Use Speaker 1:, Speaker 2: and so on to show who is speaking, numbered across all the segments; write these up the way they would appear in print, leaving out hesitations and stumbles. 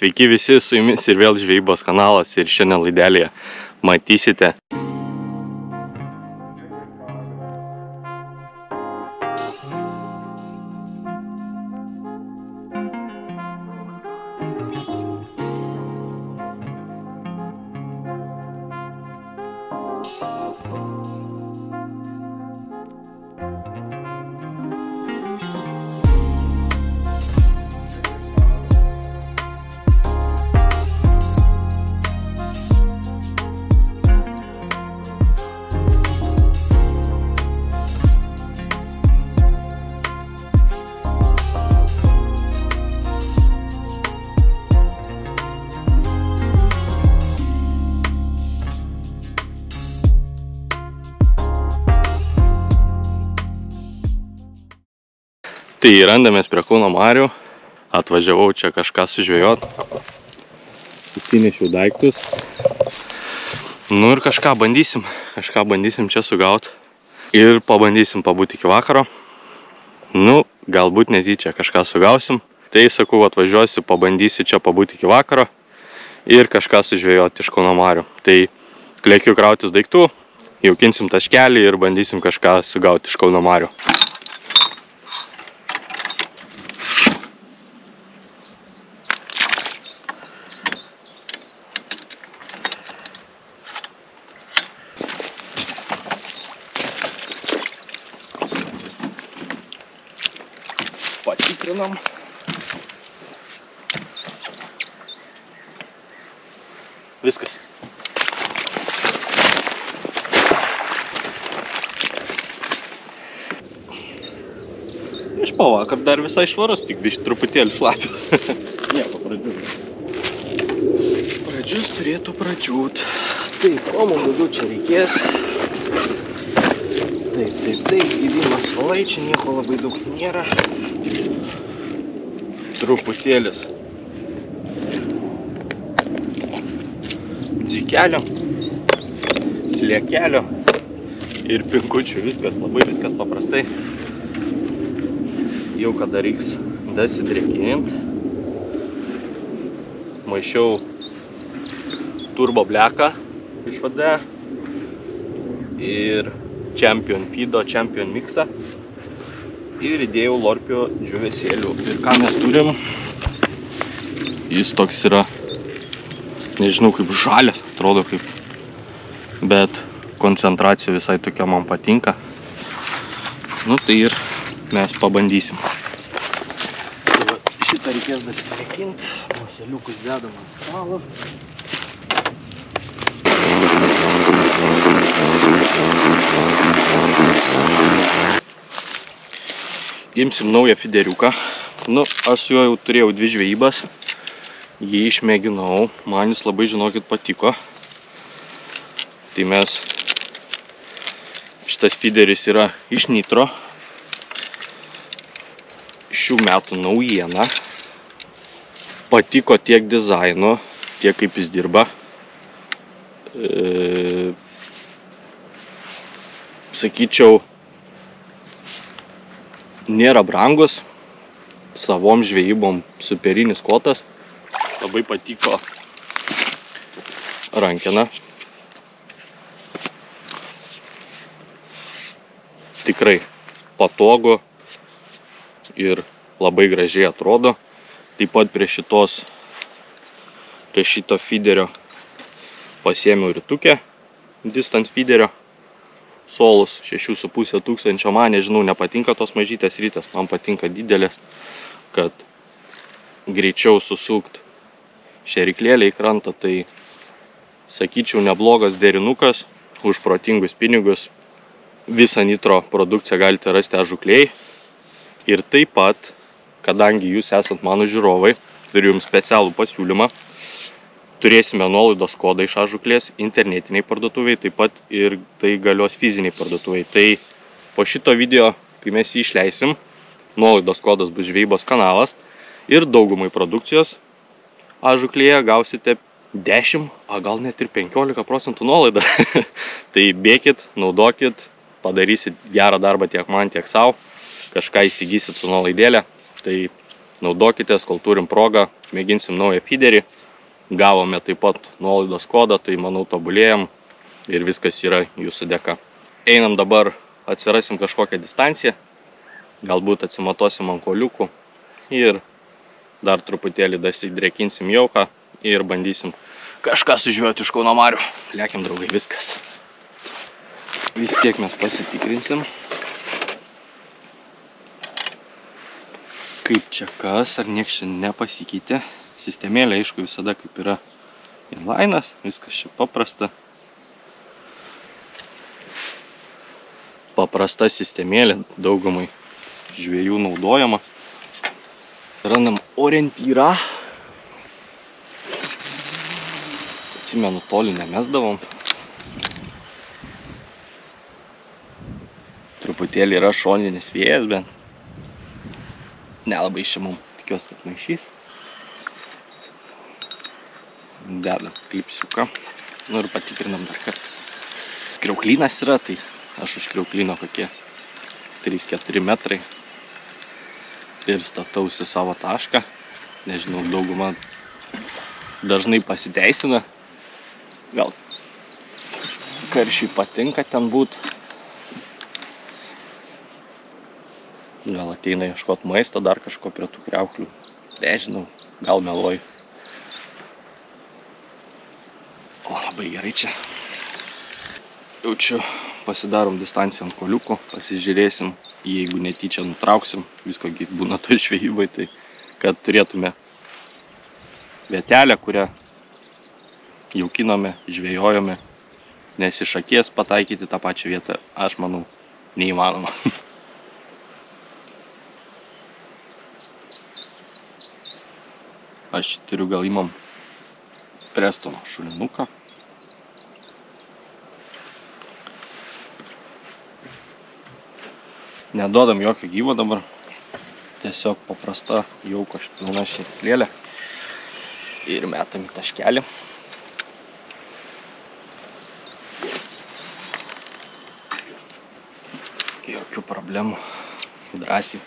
Speaker 1: Sveiki visi, su jumis ir vėl žvejybos kanalas ir šiandien laidelėje matysite Tai randamės prie Kauno marių, atvažiavau čia kažką sužvejot, susinešiau daiktus, nu ir kažką bandysim čia sugaut ir pabandysim pabūti iki vakaro, nu galbūt netyčia kažką sugausim, tai sakau atvažiuosiu, pabandysiu čia pabūti iki vakaro ir kažką sužvejot iš Kauno marių, tai lėkiu krautis daiktų, jaukinsim taškelį ir bandysim kažką sugauti iš Kauno marių. Patikrinam. Viskas. Iš pavakar dar visai švarus, tik biškį truputėlį šlapios. Nieko, pradžiūt. Pradžius turėtų pradžiūt. Taip, o man daugiau čia reikės. Taip, gyvimas valai, čia nieko labai daug nėra. Truputėlis dzikelio, sliekelio ir pinkučių, viskas paprastai. Jau kada reiks dasidrėkinti. Maišiau turbo bleką iš VD ir Champion Feedo, Champion Mixą ir įdėjau lorpio džiūvėsėlių. Ir ką mes turim? Jis toks yra, nežinau, kaip žalias, atrodo kaip, bet koncentracija visai tokia man patinka. Nu tai ir mes pabandysim. Šitą reikės dasidrėkinti, maseliukus dedam ant stalo. Imsim naują fideriuką. Nu, aš su juo jau turėjau 2 žvejybas. Jį išmėginau. Man jis labai, žinokit, patiko. Tai mes... Šitas fideris yra iš Nitro. Šių metų naujiena. Patiko tiek dizaino, tiek kaip jis dirba. Sakyčiau, nėra brangus, savom žvejybom superinis kotas. Labai patiko rankena. Tikrai patogu ir labai gražiai atrodo. Taip pat prie šito fiderio pasiėmiau ritukę distance fiderio. Solus 6,5 tūkstančio, man nežinau, nepatinka tos mažytės rytės, man patinka didelės, kad greičiau susukt šeriklėlę į krantą, tai sakyčiau neblogas derinukas už protingus pinigus. Visą Nitro produkciją galite rasti žūklėj ir taip pat, kadangi jūs esat mano žiūrovai, turiu jums specialų pasiūlymą. Turėsime nuolaidos kodą iš žūklės internetiniai parduotuviai, taip pat ir tai galios fiziniai parduotuviai. Tai po šito video, kai mes jį išleisim, nuolaidos kodas bus žvejybos kanalas ir daugumai produkcijos žūklėje gausite 10, a gal net ir 15% nuolaidą. Tai bėkit, naudokit, padarysit gerą darbą tiek man, tiek sau, kažką įsigysit su nuolaidėlė. Tai naudokitės, kol turim progą, mėginsim naują feederį. Gavome taip pat nuolaidos kodą, tai manau tobulėjam ir viskas yra jūsų dėka. Einam dabar, atsirasim kažkokią distanciją, galbūt atsimatuosim ant koliukų ir dar truputėlį dasidrėkinsim jauką ir bandysim kažką sužvejoti iš Kauno marių. Lekiam, draugai, viskas. Vis tiek mes pasitikrinsim, kaip čia kas, ar nieks čia nepasikeitė. Sistemėlė, aišku, visada kaip yra inline'as, viskas čia paprasta. Paprasta sistemėlė, daugumai žvejų naudojama. Randam orientyrą. Atsimenu, toli nemesdavom. Truputėlį yra šoninis vėjas, bet nelabai čia mums tikiuosi, kad maišys. Dedam klipsiuką. Nu ir patikrinam dar, kad kriauklynas yra, tai aš už kriauklyno kokie 3-4 metrai ir statausi savo tašką. Nežinau, dauguma dažnai pasiteisina. Gal karšiai patinka ten būt. Gal ateina ieškot maisto, dar kažko prie tų kriauklių. Nežinau, gal meluoju. O, labai gerai čia. Jaučiu, pasidarom distanciją ant koliukų, pasižiūrėsim, jeigu netyčia nutrauksim, visko būna toj žvejybai, tai kad turėtume vietelę, kurią jaukinome, žvejojome, nes iš akies pataikyti tą pačią vietą, aš manau, neįmanoma. Aš turiu gal imam Prestono šulinuką. Neduodam jokio gyvo dabar. Tiesiog paprasta jauko pilna šėriklėlė. Ir metam į taškelį. Jokių problemų. Drąsiai.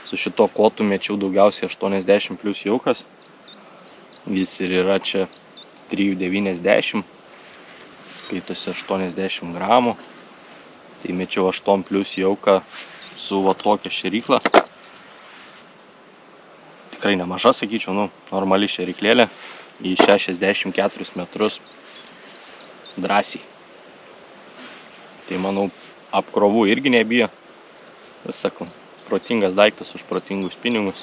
Speaker 1: Su šito kotu mečiau daugiausiai 80 plus jaukas. Jis ir yra čia 3,90. Skaitosi 80 gramų. Tai mečiau 8 plus jauką su va tokia šėrykla. Tikrai nemaža, sakyčiau, nu, normali šėriklėlė. Į 64 metrus drąsiai. Tai manau, apkrovų irgi nebijo. Vis sakau, protingas daiktas už protingus pinigus.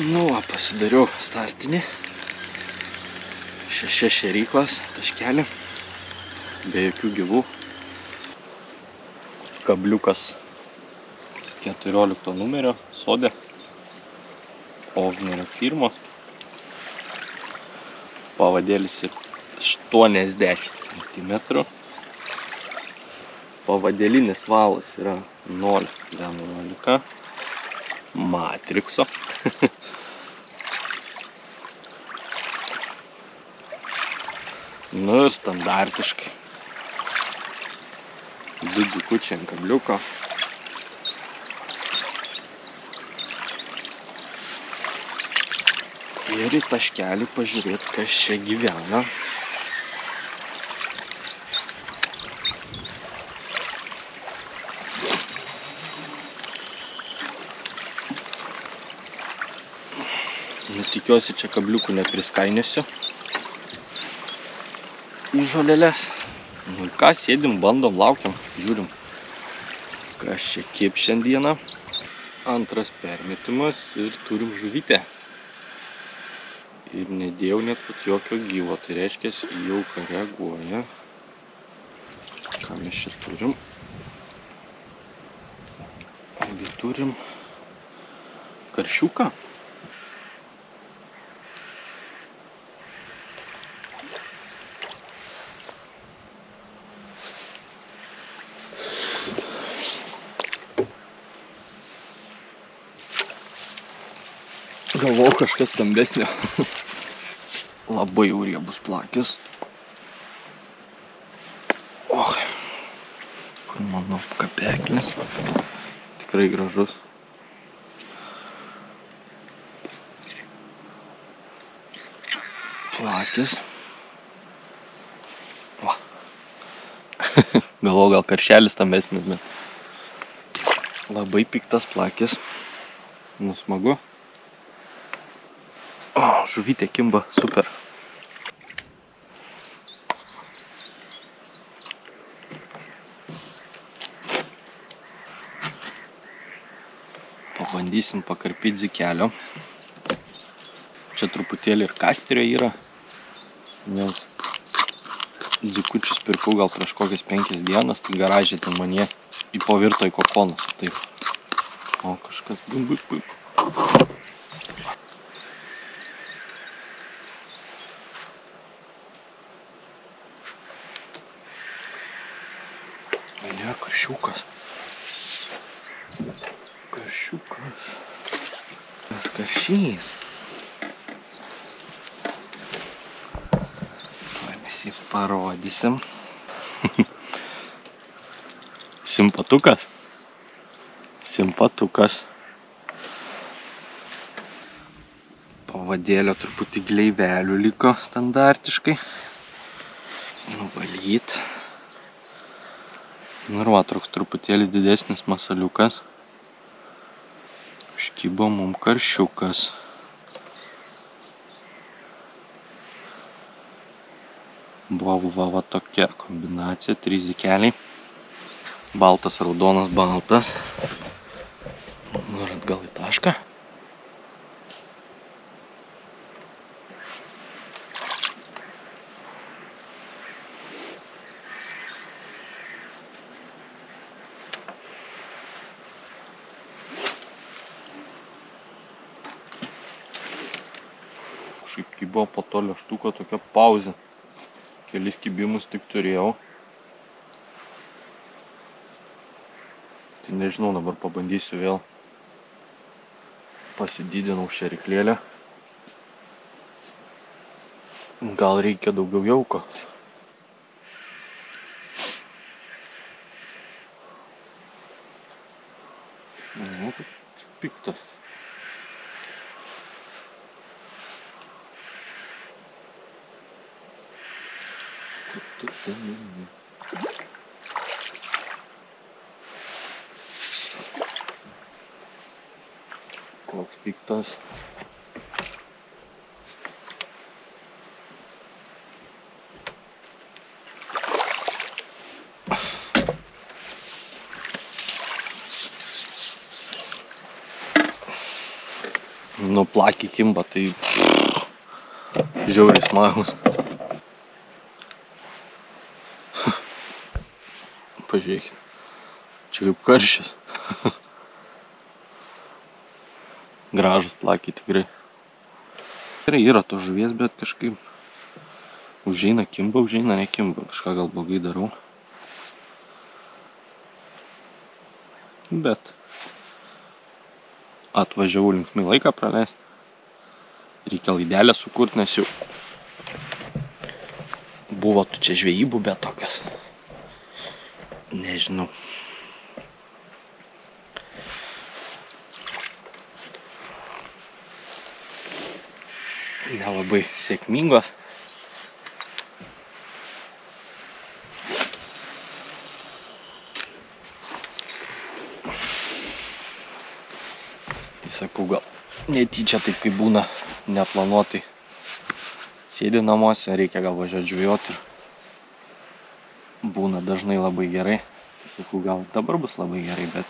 Speaker 1: Nu, pasidariau startinį. 6 šėryklas, taškelį. Be jokių gyvų. Kabliukas 14 numerio, Sode. Ovnerio firmos. Pavadėlis 80 cm. Pavadėlinis valas yra 0,11 matrikso. Nu ir standartiškai. 2 dukučiai ant kabliuko. Ir į taškelį pažiūrėti, kas čia gyvena. Nu, tikiuosi, čia kabliukų nepriskainėsiu į žolelės. Nu ką, sėdim, bandom, laukiam, žiūrim, kas čia kaip šiandieną. Antras permetimas ir turim žuvytę. Ir nedėjau net jokio gyvo, tai reiškia, jauka reaguoja. Ką mes čia turim? Argi turim karšiuką. Galvau kažkas stambesnio. Labai jau riebus plakis. Kur mano kapeklis. Tikrai gražus. Plakis. Va. Galvoju, gal karšelis tamesnis, bet labai piktas plakis. Nu, smagu. O, žuvytė kimba, super. Pabandysim pakarpyti zikelio. Čia truputėlį ir kasterio yra, nes zikučius pirkau gal prieš kokias 5 dienas, tai garažė ten manie pavirto į kokonus. Taip. O kažkas buk. Ne, karšiukas. Karšiukas. Tas karšys. Mes jį parodysim. Simpatukas. Simpatukas. Pavadėlio truputį gleivelių liko standartiškai. Nuvalyt. Nu ir va, toks truputėlį didesnis masaliukas. Užkybo mum karšiukas. Buvo va tokia kombinacija, 3 zikeliai. Baltas, raudonas, baltas. Nu ir atgal į tašką. Kažkaip kibo po to lėštuko tokia pauzė. Kelis kibimus tik turėjau. Tai nežinau, dabar pabandysiu vėl. Pasididinau šeriklėlę. Gal reikia daugiau jauko. Nu, piktas. Koks piktas. Nu, plaki kimba, tai žiauriai smagus. Pažiūrėkit, čia kaip karščias. Gražus plakiai tikrai. Tikrai yra to žuvies, bet kažkaip užeina kimba, užeina nekimba. Kažką gal blogai darau. Bet atvažiavau linksmai laiką praleist. Reikia laidelę sukurt, nes jau buvo tu čia žvejybų, bet tokias. Nežinau. Nelabai sėkmingos. Sakau, gal netyčia taip, kaip būna neplanuotai. Sėdi namuose, reikia gal važiuoti žvejoti. Būna dažnai labai gerai. Tai sakau, gal dabar bus labai gerai, bet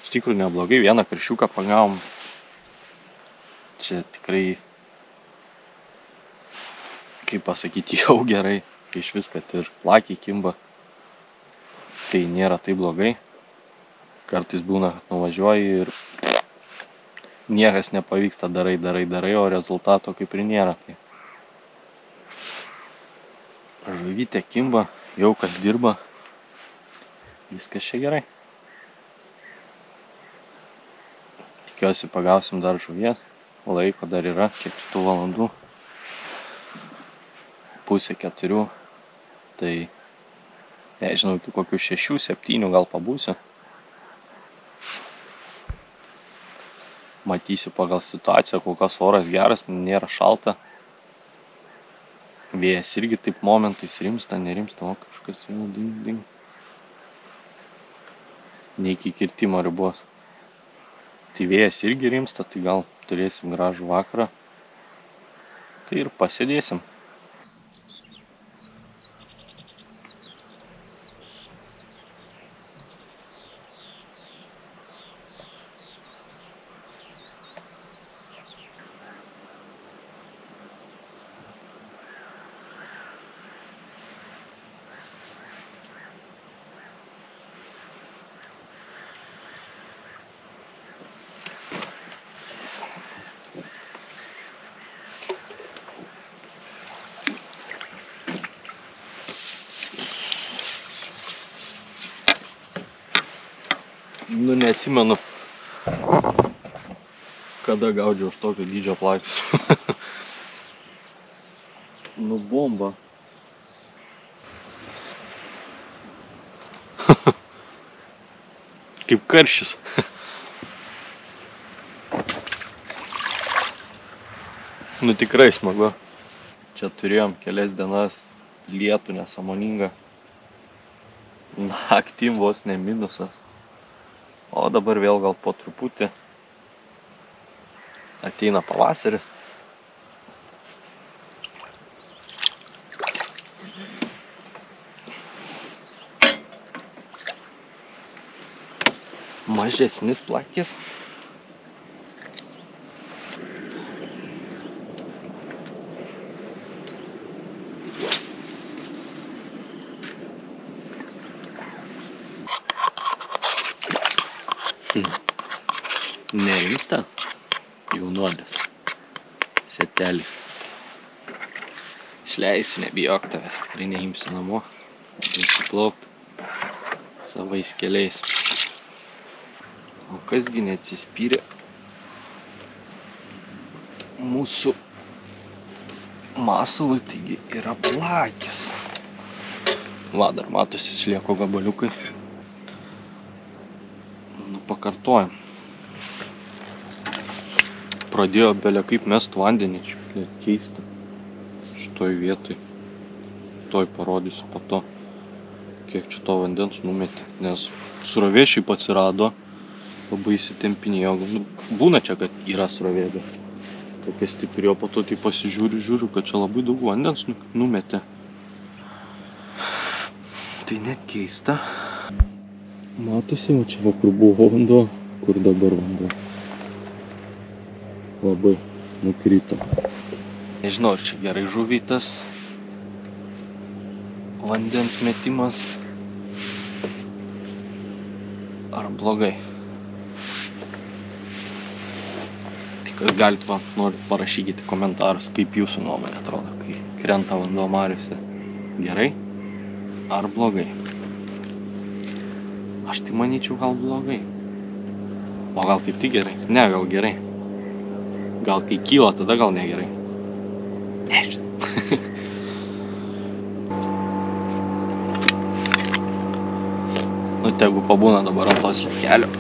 Speaker 1: iš tikrųjų neblogai. Vieną karšiuką pagavom. Čia tikrai, kaip pasakyti, jau gerai. Kai iš vis, kad ir plakiai kimba, tai nėra taip blogai. Kartais būna, kad nuvažiuoji ir niekas nepavyksta, darai, o rezultato kaip ir nėra. Tai žuvytė kimba, jau kas dirba, viskas čia gerai. Tikiuosi pagausim dar žuvies, laiko dar yra, kiek 2 valandų, 3:30, tai Nežinau, iki kokių 6-7 gal pabūsiu. Matysiu pagal situaciją, kol kas oras geras, nėra šalta. Vėjas irgi taip momentais rimsta, nerimsta, o kažkas jau ding. Ne iki kirtimo ribos. Tai vėjas irgi rimsta, tai gal turėsim gražų vakarą. Tai ir pasėdėsim. Nu, neatsimenu, kada gaudžiau už tokio dydžio plakius. Nu, bomba. Kaip karšis. Nu, tikrai smagu. Čia turėjom kelias dienas lietų nesąmoningą. Naktim vos ne minusas. O dabar vėl gal po truputį ateina pavasaris. Mažesnis plakis. Nerimsta jaunuolis. Setelį. Išleisiu, nebijok tavęs, tikrai neimsiu namo. Įsiplaukt savais keliais. O kasgi neatsispyrė mūsų masalui, taigi yra plakis. Va, dar matosi slieko gabaliukai. Nu, pakartojam. Pradėjo belė kaip mest vandenį, keista. Šitoj vietoj. Toj parodysiu po to, kiek čia to vandens numetė. Nes srovė šiaip atsirado, labai įsitempinėjo. Nu, būna čia, kad yra srovė, bet tokia stipri, o po to tai pasižiūriu, kad čia labai daug vandens numetė. Tai net keista. Matosi, o čia vakar buvo vanduo, kur dabar vanduo. Labai nukrito. Nežinau, ar čia gerai žuvytas vandens metimas, ar blogai. Tai kas galit, norit, parašykite komentarus, kaip jūsų nuomonė atrodo, kai krenta vanduo mariose. Gerai ar blogai? Aš tai manyčiau, gal blogai. O gal kaip tik gerai? Ne, gal gerai. Gal kai kyla, tada gal negerai. Nežinau. Nu, tegu pabūna dabar ant tos kelio.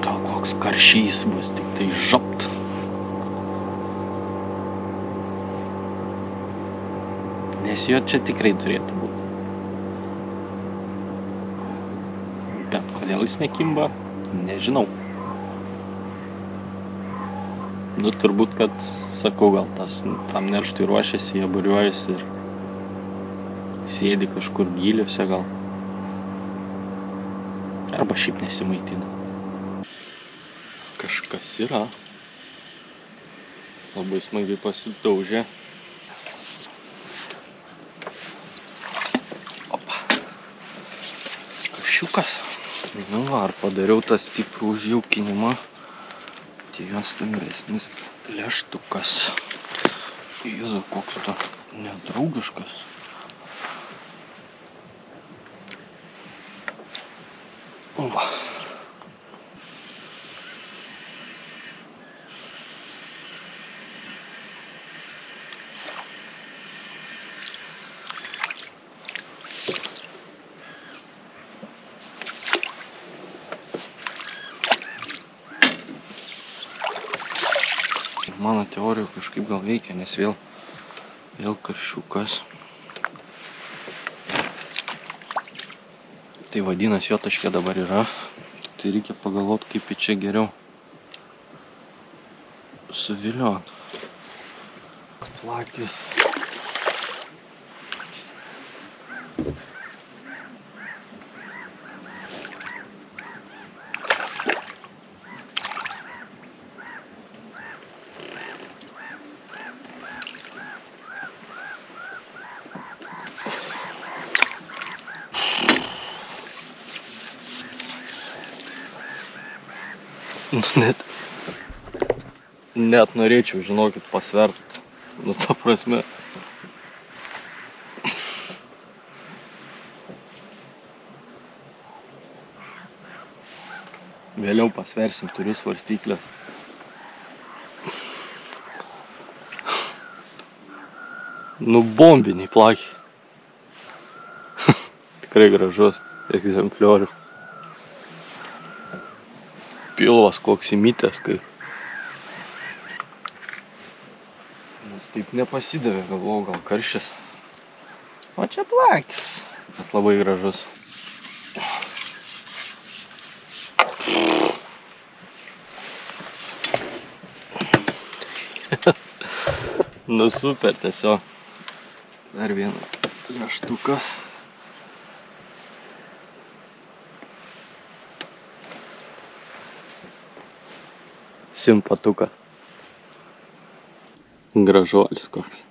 Speaker 1: Gal koks karšys bus, tik tai žapt. Nes jo čia tikrai turėtų būti. Bet kodėl jis nekimba, nežinau. Nu, turbūt, kad, sakau, gal tam nerštui ruošiasi, jie buriuojasi ir sėdi kažkur gyliuose gal. Arba šiaip nesimaitina. Kažkas yra. Labai smagiai pasidaužė. Opa. Kašiukas. Nu, ar padariau tą stiprų užjaukinimą. Tai jos stambesnis leštukas. Jėzau, koks to nedraugiškas. Va. mano teorijų kažkaip gal veikia, nes vėl karšiukas. Tai vadinasi, jo taškė dabar yra. Tai reikia pagalvoti, kaip į čia geriau suviliot. Plakis. Net norėčiau, žinokit, pasvert. Nu, ta prasme. Vėliau pasversim, turiu svarstyklės. Nu, bombiniai plakiai. Tikrai gražus egzempliorius. Pilvas koks įmitęs, kaip. Nes taip nepasidavė, galvojau, gal karščias. O čia plakis. Bet labai gražus. Nu super, tiesiog. Dar vienas leštukas. Simpatukas. Gražuolis koks.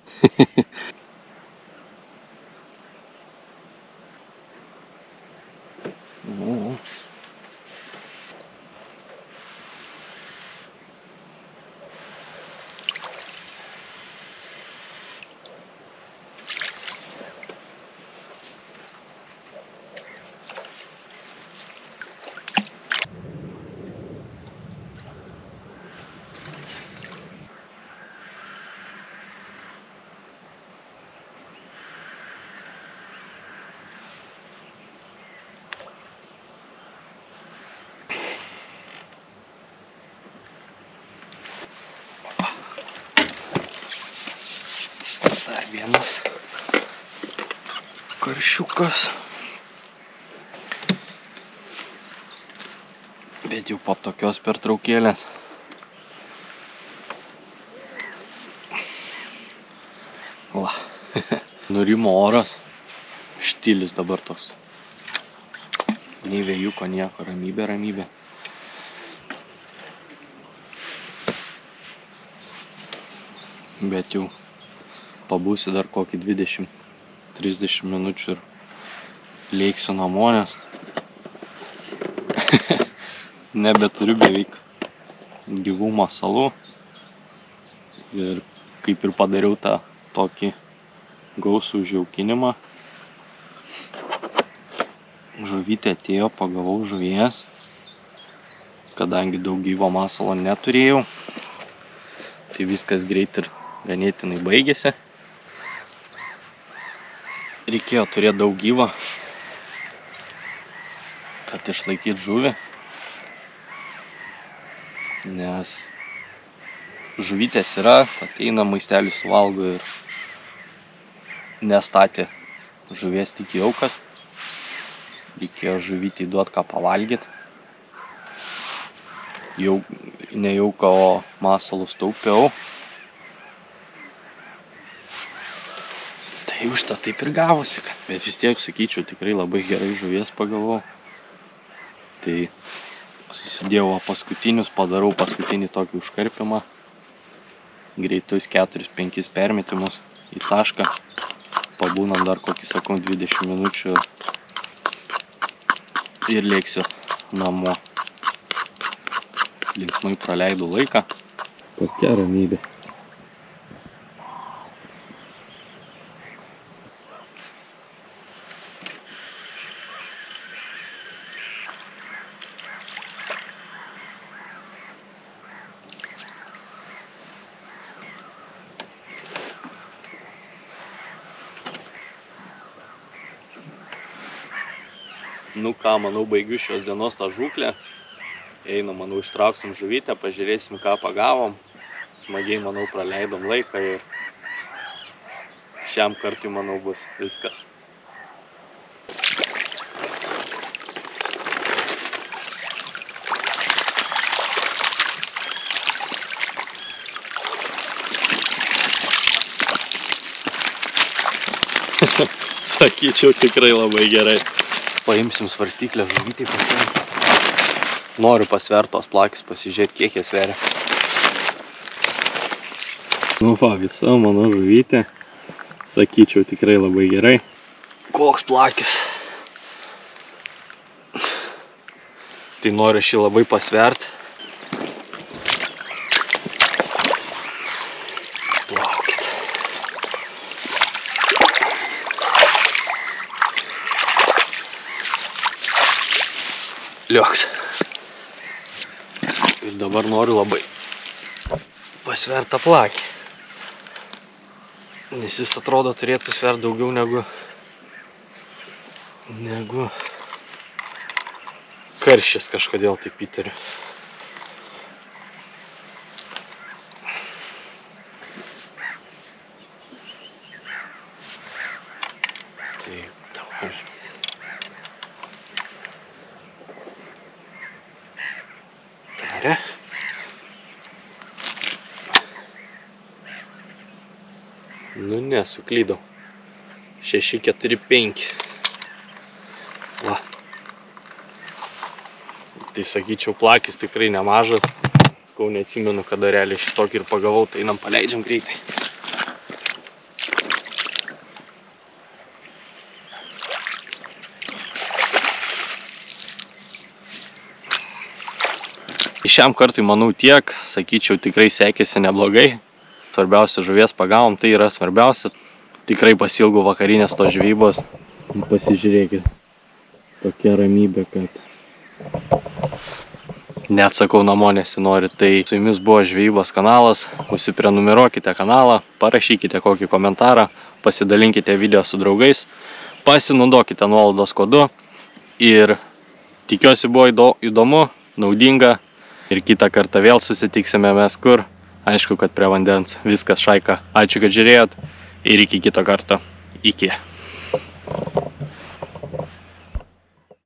Speaker 1: Dar vienas karšiukas. Bet jau po tokios pertraukėlės. Va. Nurimo oras. Štilis dabar toks. Nei vėjuko, nieko. Ramybė, ramybė. Bet jau pabūsiu dar kokį 20-30 minučių ir lėksiu namo, nes nebeturiu beveik gyvų masalų. Ir kaip ir padariau tą tokį gausų užjaukinimą. Žuvytė atėjo, pagavau žuvies. Kadangi daug gyvo masalo neturėjau, tai viskas greit ir ganėtinai baigėsi. Reikėjo turėti daug gyvo, kad išlaikyti žuvį. Nes žuvytės yra, ateina maistelį suvalgo ir nestatė žuvies tik jaukas. Reikėjo žuvytį duoti ką pavalgyti. Jau ne jauką, o masalus taupiau. Tai užtat taip ir gavosi, bet vis tiek, sakyčiau, tikrai labai gerai žuvies pagavau. Tai susidėjau paskutinius, padarau paskutinį tokį užkarpimą. Greitus 4-5 permetimus į tašką. Pabūnam dar kokį, sakau, 20 minučių ir lėksiu namo. Linksmai praleidau laiką. Kokia ramybė. Nu ką, manau, baigiu šios dienos tą žūklę. Einu, manau, ištrauksim žuvytę, pažiūrėsim, ką pagavom. Smagiai, manau, praleidom laiką ir šiam kartui, manau, bus viskas. Sakyčiau, tikrai labai gerai. Paimsim svarstyklę žuvytį pasiimti. Noriu pasvert tos plakius, pasižiūrėti, kiek jie sveria. Nu va, visa mano žuvytė. Sakyčiau, tikrai labai gerai. Koks plakis. Tai noriu šį labai pasvert. Laukit. Liuks. Ir dabar noriu labai pasvert tą plakį. Nes jis atrodo turėtų svert daugiau negu karšis kažkodėl taip įtariu. Taip, dabar. Tarė. Nu ne, suklydau. 6, 4, 5. Va. Tai sakyčiau, plakis tikrai nemažas. Sakau, neatsimenu, kada realiai šitokį ir pagavau, tai einam paleidžiam greitai. Šiam kartui, manau, tiek. Sakyčiau, tikrai sekėsi neblogai. Svarbiausia, žuvies pagavom, tai yra svarbiausia. Tikrai pasilgau vakarinės tos žvejybos. Pasižiūrėkit, tokia ramybė, kad net sakau, namo nesinori. Tai su jumis buvo žvejybos kanalas. Užsiprenumeruokite kanalą, parašykite kokį komentarą, pasidalinkite video su draugais, pasinaudokite nuolaidos kodu ir tikiuosi buvo įdomu, naudinga ir kitą kartą vėl susitiksime mes kur. Aišku, kad prie vandens. Viskas, šaika. Ačiū, kad žiūrėjot ir iki kito karto. Iki.